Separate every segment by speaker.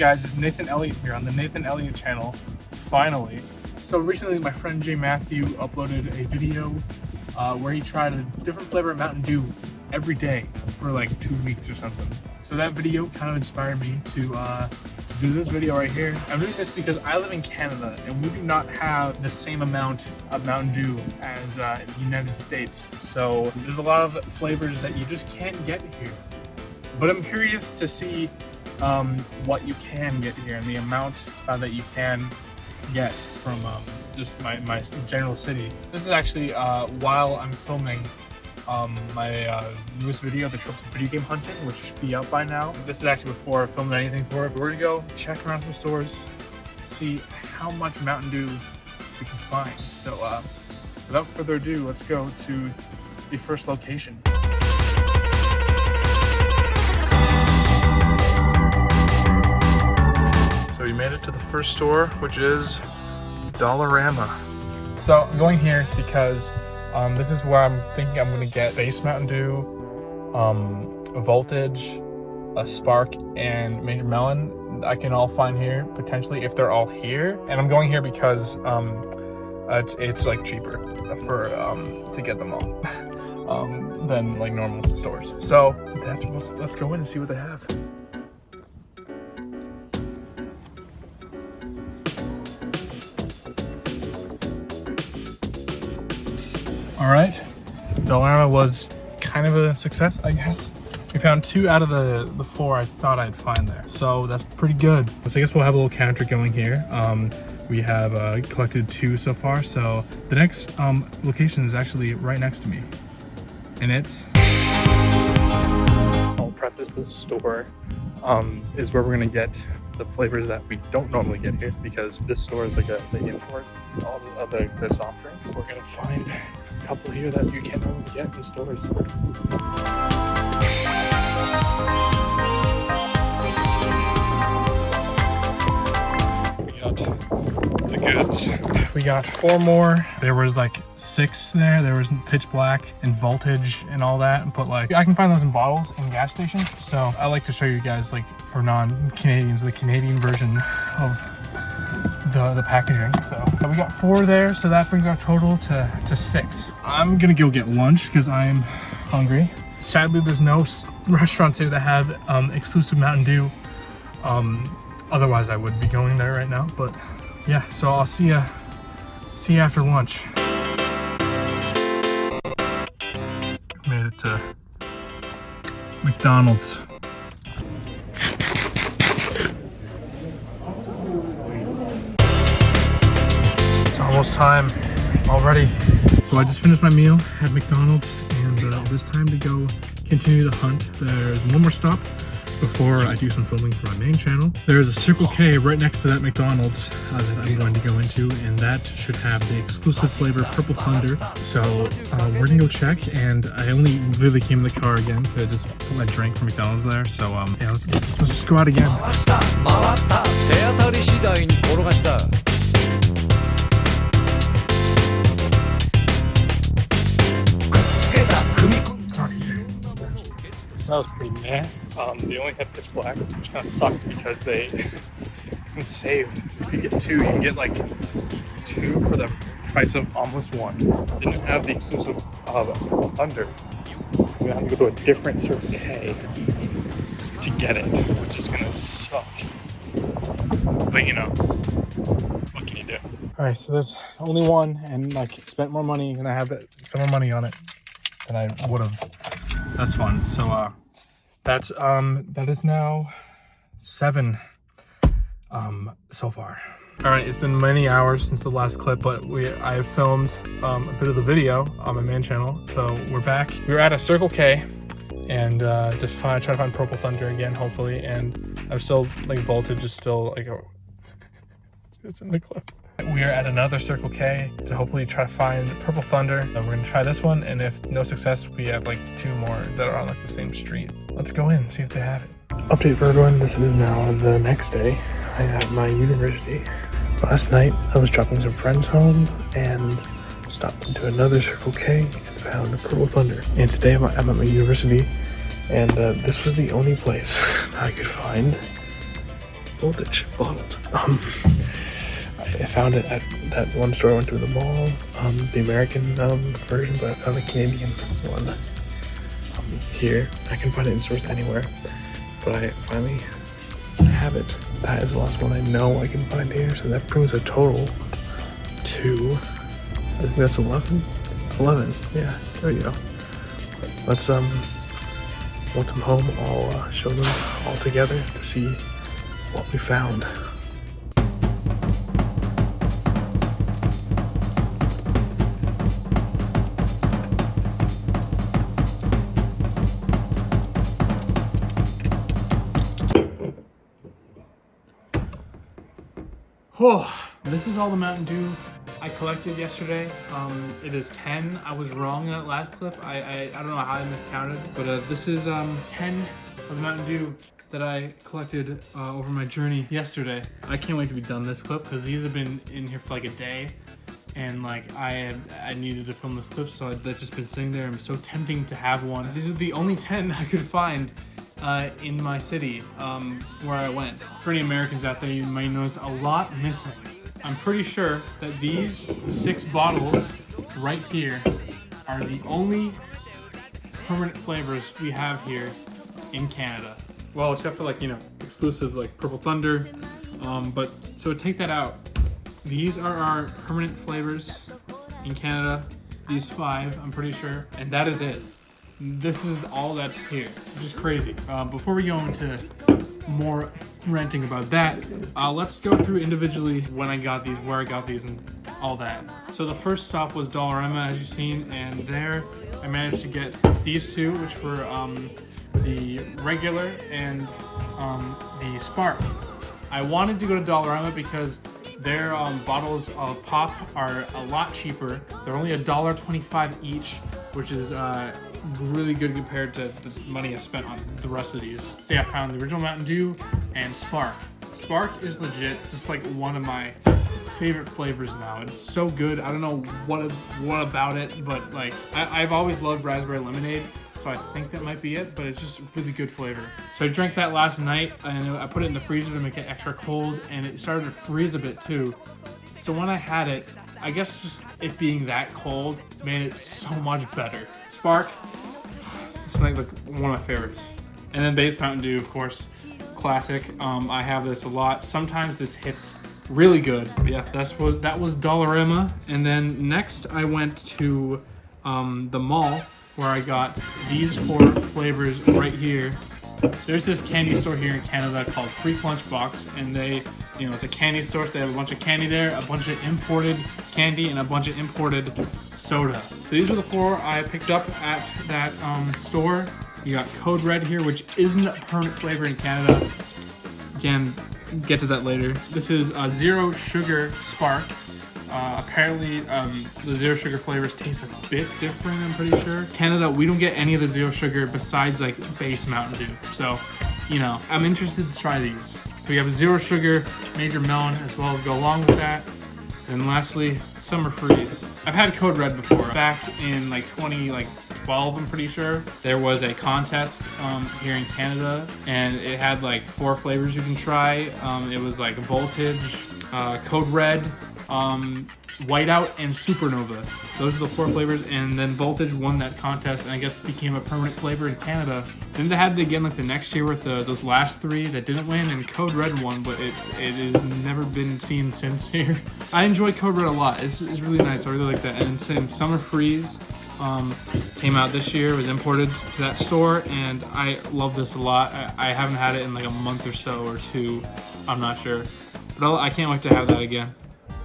Speaker 1: guys, it's Nathan Elliott here on the Nathan Elliott channel, finally. So recently my friend Jay Matthew uploaded a video where he tried a different flavor of Mountain Dew every day for like 2 weeks or something. So that video kind of inspired me to do this video right here. I'm doing this because I live in Canada and we do not have the same amount of Mountain Dew as the United States. So there's a lot of flavors that you just can't get here. But I'm curious to see what you can get here and the amount that you can get from just my general city. This is actually while I'm filming my newest video, the trips video game hunting, which should be out by now. This is actually before I filmed anything for it, but we're gonna go check around some stores, see how much Mountain Dew we can find. So without further ado, let's go to the first location. So we made it to the first store, which is Dollarama. So I'm going here because this is where I'm thinking I'm gonna get base Mountain Dew, a Voltage, a Spark, and Major Melon. I can all find here, potentially, if they're all here. And I'm going here because it's like cheaper for to get them all than like normal stores. So let's go in and see what they have. All right, Dollarama was kind of a success, I guess. We found 2 out of the 4 I thought I'd find there, so that's pretty good. So I guess we'll have a little counter going here. We have collected 2 so far, so the next location is actually right next to me, and it's... I'll preface this store is where we're gonna get the flavors that we don't normally get here, because this store is like the import all of the soft drinks. We're gonna find a couple here that you can't normally get in stores. We got the goods. We got 4 more. There was like 6 there. There was Pitch Black and Voltage and all that, but like I can find those in bottles in gas stations. So I like to show you guys, like, for non-Canadians, the Canadian version of the packaging. So we got 4 there, so that brings our total to 6. I'm gonna go get lunch because I'm hungry. Sadly, there's no restaurants here that have exclusive Mountain Dew. Otherwise I would be going there right now, but yeah, so I'll see you after lunch. Made it to McDonald's. Almost time already. So I just finished my meal at McDonald's, and it's time to go continue the hunt. There's one more stop before I do some filming for my main channel. There's a Circle K right next to that McDonald's that I'm going to go into, and that should have the exclusive flavor Purple Thunder. So we're gonna go check, and I only literally came in the car again to just put my drink from McDonald's there. So yeah, let's just go out again. That was pretty meh. They only had Pitch Black, which kind of sucks because they can save. If you get 2, you can get like 2 for the price of almost 1. Didn't have the exclusive Thunder, so we have to go to a different Circle K to get it, which is gonna suck. But you know, what can you do? All right, so there's only 1, and like spent more money, and I have spent more money on it than I would have. That's fun. So that is now 7 so far. All right, it's been many hours since the last clip, but I have filmed a bit of the video on my main channel, so we're back. We were at a Circle K and just try to find Purple Thunder again, hopefully, and I'm still like Voltage is still like it's in the clip. We are at another Circle K to hopefully try to find Purple Thunder. We're gonna try this one, and if no success, we have like 2 more that are on like the same street. Let's go in and see if they have it. Update for everyone, this is now the next day. I'm at my university. Last night, I was dropping some friends home and stopped into another Circle K and found Purple Thunder. And today I'm at my university, and this was the only place I could find voltage bottles. I found it at that one store I went to in the mall, the American version, but I found the Canadian one here. I can find it in stores anywhere, but I finally have it. That is the last one I know I can find here, so that brings a total to, I think that's 11? 11, yeah, there you go. Let's, once I'm home, I'll show them all together to see what we found. Oh, this is all the Mountain Dew I collected yesterday. It is 10. I was wrong in that last clip. I don't know how I miscounted, but this is 10 of the Mountain Dew that I collected over my journey yesterday. I can't wait to be done this clip because these have been in here for like a day, and like I needed to film this clip, so that's just been sitting there. I'm so tempting to have one. These are the only 10 I could find in my city where I went. For any Americans out there, you might notice a lot missing. I'm pretty sure that these 6 bottles right here are the only permanent flavors we have here in Canada. Well, except for like, you know, exclusive like Purple Thunder. But so take that out. These are our permanent flavors in Canada. These 5, I'm pretty sure. And that is it. This is all that's here, which is crazy. Before we go into more ranting about that, let's go through individually when I got these, where I got these, and all that. So the first stop was Dollarama, as you've seen, and there I managed to get these 2, which were the regular and the Spark. I wanted to go to Dollarama because their bottles of pop are a lot cheaper. They're only $1.25 each, which is really good compared to the money I spent on the rest of these. So yeah, I found the original Mountain Dew and Spark. Spark is legit just like one of my favorite flavors now. It's so good. I don't know what about it, but like I've always loved raspberry lemonade, so I think that might be it, but it's just really good flavor. So I drank that last night and I put it in the freezer to make it extra cold, and it started to freeze a bit too. So when I had it, I guess just it being that cold made it so much better. Spark, it's like one of my favorites. And then Base Mountain Dew, of course, classic. I have this a lot. Sometimes this hits really good. But yeah, that was Dollarama. And then next I went to the mall where I got these 4 flavors right here. There's this candy store here in Canada called Freak Lunchbox, and they, you know, it's a candy store, so they have a bunch of candy there, a bunch of imported candy, and a bunch of imported soda. So these are the 4 I picked up at that store. You got Code Red here, which isn't a permanent flavor in Canada. Again, get to that later. This is a zero sugar Spark. Apparently, the zero sugar flavors taste a bit different, I'm pretty sure. Canada, we don't get any of the zero sugar besides like base Mountain Dew. So, you know, I'm interested to try these. So we have a zero sugar Major Melon as well to go along with that. And lastly, Summer Freeze. I've had Code Red before. Back in like 2012, I'm pretty sure, there was a contest here in Canada, and it had like 4 flavors you can try. It was like Voltage, Code Red, Whiteout, and Supernova. Those are the 4 flavors, and then Voltage won that contest and I guess became a permanent flavor in Canada. Then they had it again like the next year with those last 3 that didn't win, and Code Red won, but it has never been seen since here. I enjoy Code Red a lot. It's really nice. I really like that. And same Summer Freeze came out this year, was imported to that store, and I love this a lot. I haven't had it in like a month or so or 2, I'm not sure, but I can't wait to have that again.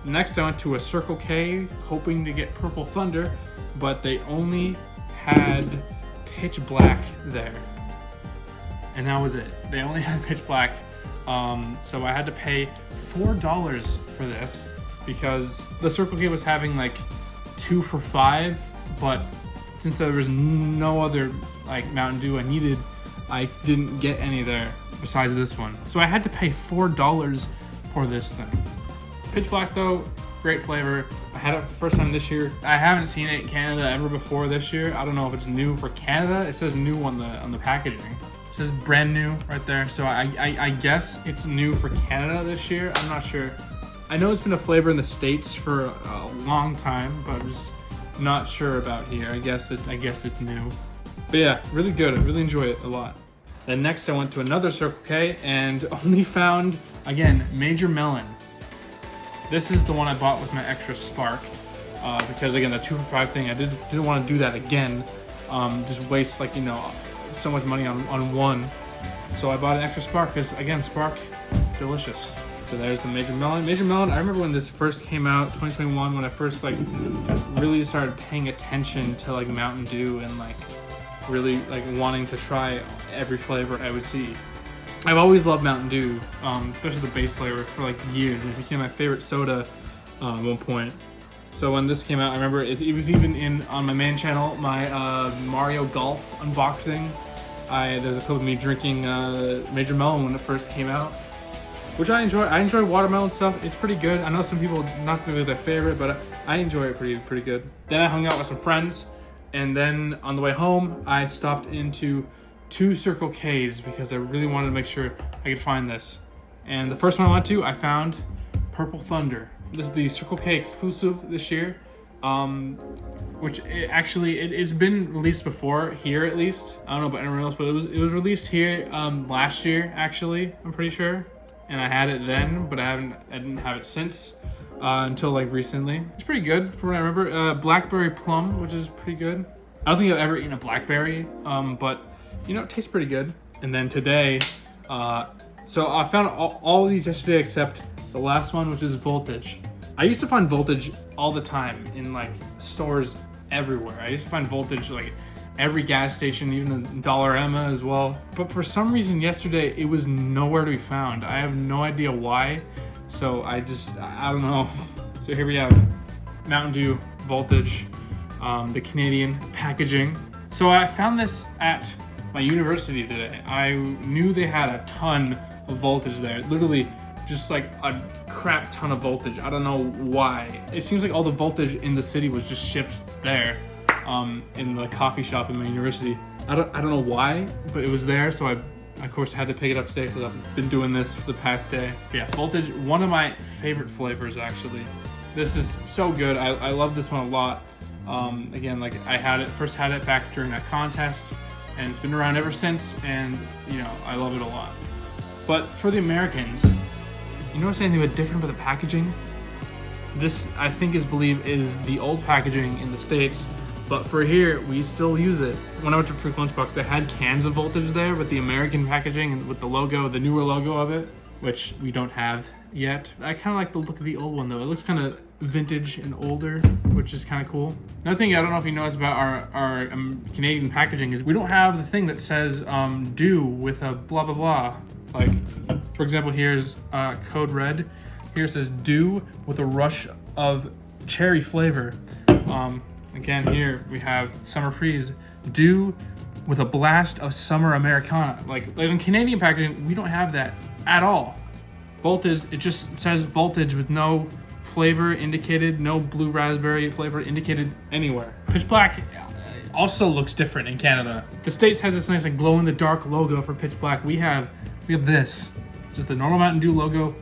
Speaker 1: Next I went to a Circle K hoping to get Purple Thunder, but they only had Pitch Black there, and that was it. They only had Pitch Black, so I had to pay $4 for this because the Circle K was having like 2 for $5, but since there was no other like Mountain Dew I needed, I didn't get any there besides this one. So I had to pay $4 for this thing. Pitch Black though, great flavor. I had it for the first time this year. I haven't seen it in Canada ever before this year. I don't know if it's new for Canada. It says new on the packaging.
Speaker 2: It says brand new right there. So I guess it's new for Canada this year. I'm not sure. I know it's been a flavor in the States for a long time, but I'm just not sure about here. I guess it's new. But yeah, really good. I really enjoy it a lot. Then next I went to another Circle K and only found, again, Major Melon. This is the one I bought with my extra Spark. Because again, the 2 for $5 thing, I didn't want to do that again. Just waste like, you know, so much money on one. So I bought an extra Spark because again, Spark, delicious. So there's the Major Melon. Major Melon, I remember when this first came out, 2021, when I first like really started paying attention to like Mountain Dew and like really like wanting to try every flavor I would see. I've always loved Mountain Dew, especially the base flavor, for like years. It became my favorite soda at one point. So when this came out, I remember it was even on my main channel, my Mario Golf unboxing. There's a clip of me drinking Major Melon when it first came out, which I enjoy. I enjoy watermelon stuff. It's pretty good. I know some people not really their favorite, but I enjoy it pretty good. Then I hung out with some friends, and then on the way home, I stopped into 2 Circle K's because I really wanted to make sure I could find this. And the first one I went to, I found Purple Thunder. This is the Circle K exclusive this year, which it's been released before here at least. I don't know about anywhere else, but it was released here last year actually. I'm pretty sure, and I had it then, but I didn't have it since until like recently. It's pretty good from what I remember. Blackberry plum, which is pretty good. I don't think I've ever eaten a blackberry, but you know, it tastes pretty good. And then today, so I found all of these yesterday except the last one, which is Voltage. I used to find Voltage all the time in like stores everywhere. I used to find Voltage like every gas station, even the Dollarama as well. But for some reason yesterday, it was nowhere to be found. I have no idea why. So I don't know. So here we have Mountain Dew Voltage, the Canadian packaging. So I found this at my university today. I knew they had a ton of Voltage there. Literally just like a crap ton of Voltage. I don't know why. It seems like all the Voltage in the city was just shipped there in the coffee shop in my university. I don't know why, but it was there, so I of course had to pick it up today because I've been doing this for the past day. But yeah, Voltage, one of my favorite flavors actually. This is so good. I love this one a lot. Again, like first had it back during that contest, and it's been around ever since, and you know, I love it a lot. But for the Americans, you notice anything a bit different about the packaging? This, I think, is the old packaging in the States, but for here, we still use it. When I went to Free Lunchbox, they had cans of Voltage there with the American packaging and with the logo, the newer logo of it, which we don't have yet. I kind of like the look of the old one though. It looks kind of vintage and older, which is kind of cool. Another thing I don't know if you notice about our Canadian packaging is we don't have the thing that says Dew with a blah blah blah. Like, for example, here's Code Red. Here it says Dew with a rush of cherry flavor. Again, here we have Summer Freeze. Dew with a blast of summer Americana. Like in Canadian packaging, we don't have that at all. Voltage, it just says Voltage with no flavor indicated, no blue raspberry flavor indicated anywhere. Pitch Black also looks different in Canada. The States has this nice like glow in the dark logo for Pitch Black. We have this, just the normal Mountain Dew logo,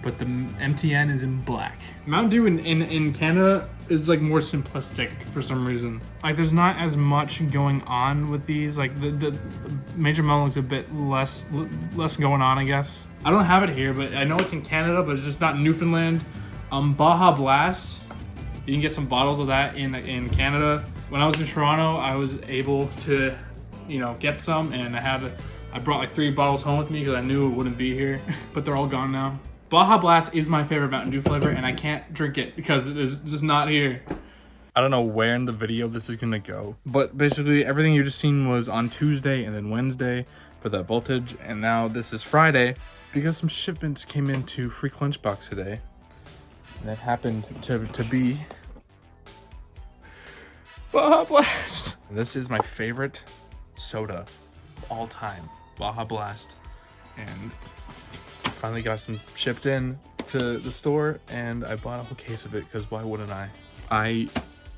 Speaker 2: but the MTN is in black. Mountain Dew in Canada is like more simplistic for some reason. Like there's not as much going on with these. Like the Major Melon looks a bit less going on, I guess. I don't have it here, but I know it's in Canada, but it's just not Newfoundland. Baja Blast, you can get some bottles of that in Canada. When I was in Toronto, I was able to, you know, get some, and I brought like 3 bottles home with me because I knew it wouldn't be here, but they're all gone now. Baja Blast is my favorite Mountain Dew flavor, and I can't drink it because it is just not here. I don't know where in the video this is gonna go, but basically everything you just seen was on Tuesday and then Wednesday for that Voltage, and now this is Friday because some shipments came into Free Lunchbox today, and it happened to be Baja Blast. This is my favorite soda of all time, Baja Blast, and finally got some shipped in to the store, and I bought a whole case of it because why wouldn't I? I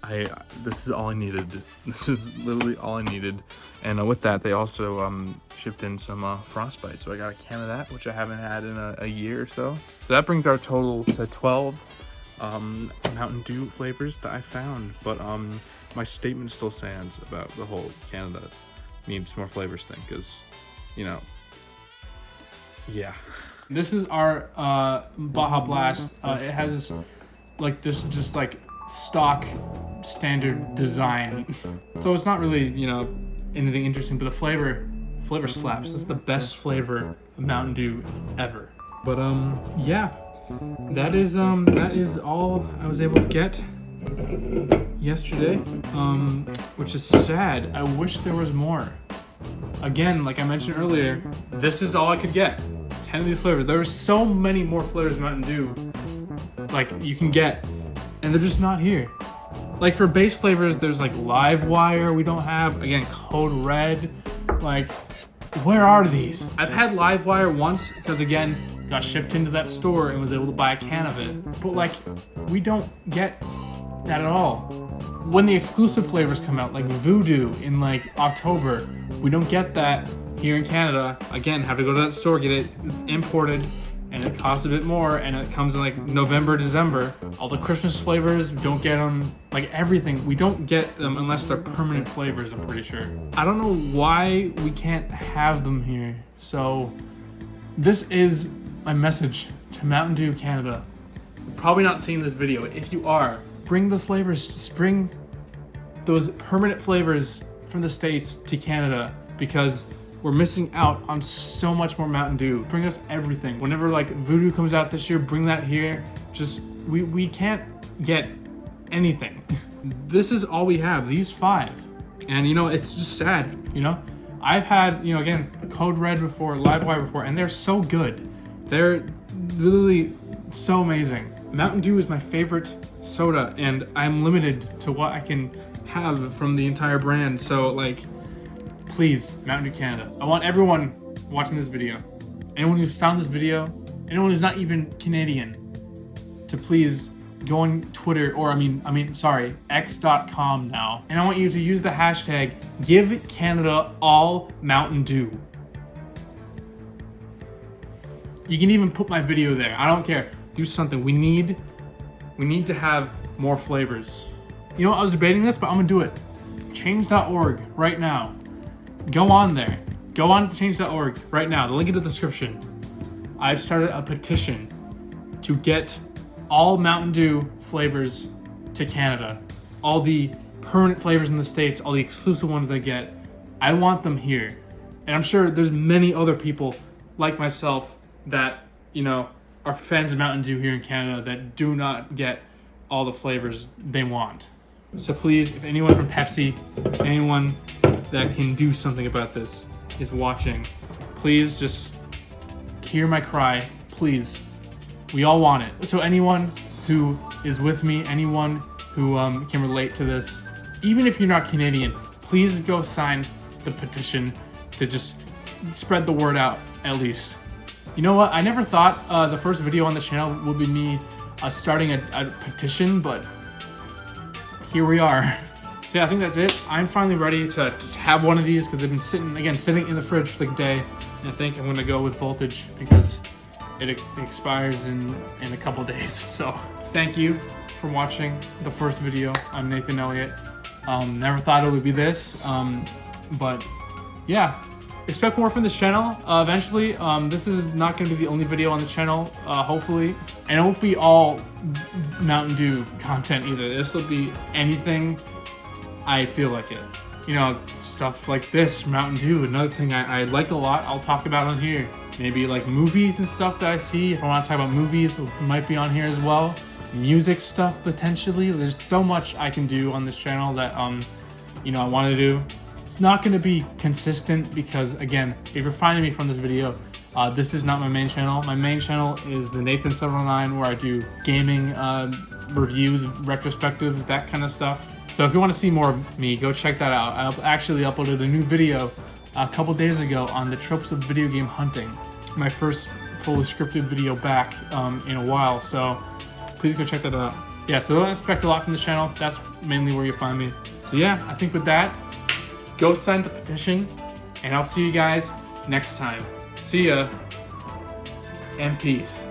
Speaker 2: This is all I needed. This is literally all I needed. And with that, they also shipped in some Frostbite. So I got a can of that, which I haven't had in a year or so. So that brings our total to 12 Mountain Dew flavors that I found. But my statement still stands about the whole Canada needs more flavors thing, because, you know, yeah. This is our Baja Blast. It has like this just like stock standard design, so it's not really, you know, anything interesting, but the flavor slaps. It's the best flavor of Mountain Dew ever. But yeah, that is all I was able to get yesterday, which is sad. I wish there was more. Again, like I mentioned earlier, this is all I could get. 10 of these flavors. There are so many more flavors of Mountain Dew like you can get, and they're just not here. Like for base flavors, there's like Live Wire we don't have. Again, Code Red. Like, where are these? I've had Live Wire once because, again, got shipped into that store and was able to buy a can of it. But like, we don't get that at all. When the exclusive flavors come out, like Voodoo in like October, we don't get that here in Canada. Again, have to go to that store, get it. It's imported, and it costs a bit more, and it comes in like November, December. All the Christmas flavors, we don't get them. Like everything, we don't get them unless they're permanent flavors, I'm pretty sure. I don't know why we can't have them here. So this is my message to Mountain Dew Canada. You're probably not seeing this video. If you are, bring the flavors, just bring those permanent flavors from the States to Canada, because we're missing out on so much more Mountain Dew. Bring us everything. Whenever like Voodoo comes out this year, bring that here. Just, we can't get anything. This is all we have, these 5. And you know, it's just sad, you know? I've had, you know, again, Code Red before, Live Wire before, and they're so good. They're literally so amazing. Mountain Dew is my favorite soda, and I'm limited to what I can have from the entire brand. So like, please, Mountain Dew Canada. I want everyone watching this video, anyone who's found this video, anyone who's not even Canadian, to please go on Twitter, or sorry, x.com now. And I want you to use the hashtag Give Canada All Mountain Dew. You can even put my video there. I don't care. Do something. We need to have more flavors. You know, I was debating this, but I'm gonna do it. Change.org right now. Go on there. Go on to change.org right now. The link in the description. I've started a petition to get all Mountain Dew flavors to Canada. All the permanent flavors in the States, all the exclusive ones they get. I want them here. And I'm sure there's many other people like myself that, you know, are fans of Mountain Dew here in Canada that do not get all the flavors they want. So please, if anyone from Pepsi, anyone that can do something about this is watching, please just hear my cry, please. We all want it. So anyone who is with me, anyone who can relate to this, even if you're not Canadian, please go sign the petition to just spread the word out, at least. You know what? I never thought the first video on the channel would be me starting a petition, but here we are. So yeah, I think that's it. I'm finally ready to just have one of these because they've been sitting in the fridge for the day. And I think I'm gonna go with Voltage because it expires in a couple days. So thank you for watching the first video. I'm Nathan Elliott. Never thought it would be this, but yeah. Expect more from this channel eventually. This is not going to be the only video on the channel, hopefully. And it won't be all Mountain Dew content either. This will be anything I feel like it. You know, stuff like this, Mountain Dew. Another thing I like a lot, I'll talk about on here. Maybe like movies and stuff that I see. If I want to talk about movies, it might be on here as well. Music stuff, potentially. There's so much I can do on this channel that, you know, I want to do. Not going to be consistent because, again, if you're finding me from this video, this is not my main channel. My main channel is the Nathan709, where I do gaming reviews, retrospectives, that kind of stuff. So if you want to see more of me, go check that out. I actually uploaded a new video a couple days ago on the tropes of video game hunting. My first fully scripted video back in a while, so please go check that out. yeah, so don't expect a lot from the channel. That's mainly where you'll find me. So yeah, I think with that, go sign the petition, and I'll see you guys next time. See ya, and peace.